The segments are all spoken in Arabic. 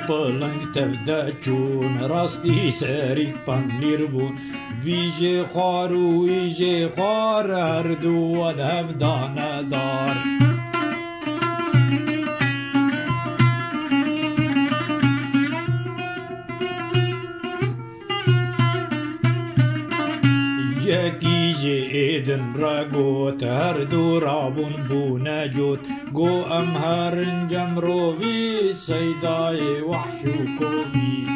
پلنگ تفده چون راستی سریک پنیر بون ویجه خوار و ویجه خوار هر دو و دفدانه دار یکی ایدن را گوت هر دو رابون بونه جوت گو ام هرنجم روی سیدای وحش و کوبی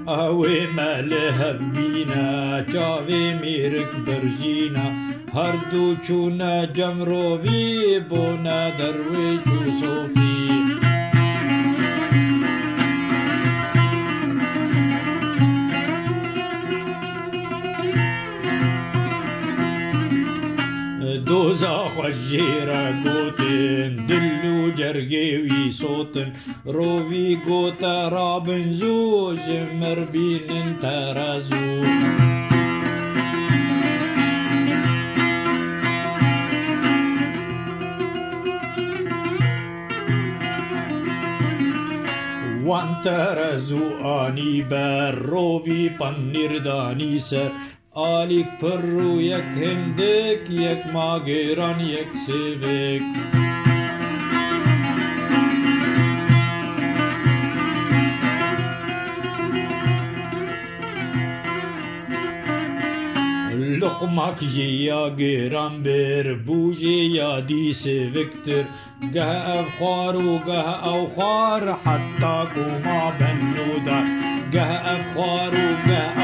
اوی ماله بینا چاوی میرک برجینا هر دو چونه جمروی بونه دروی چو صوفی دوزا خوشیرا گوتن دلو جرگی وی صوتن روی گوتا رابن زو جمر بینن ترازو وان ترازو آنی بر روی پنیر دانی سر آلیک پرو یک هندک یک ماگران یک سیوک لقمک یا گران بر بوجه یا دی سیوکتر گه افخار و گه اوخار حتی کما بنودا گه افخار و گه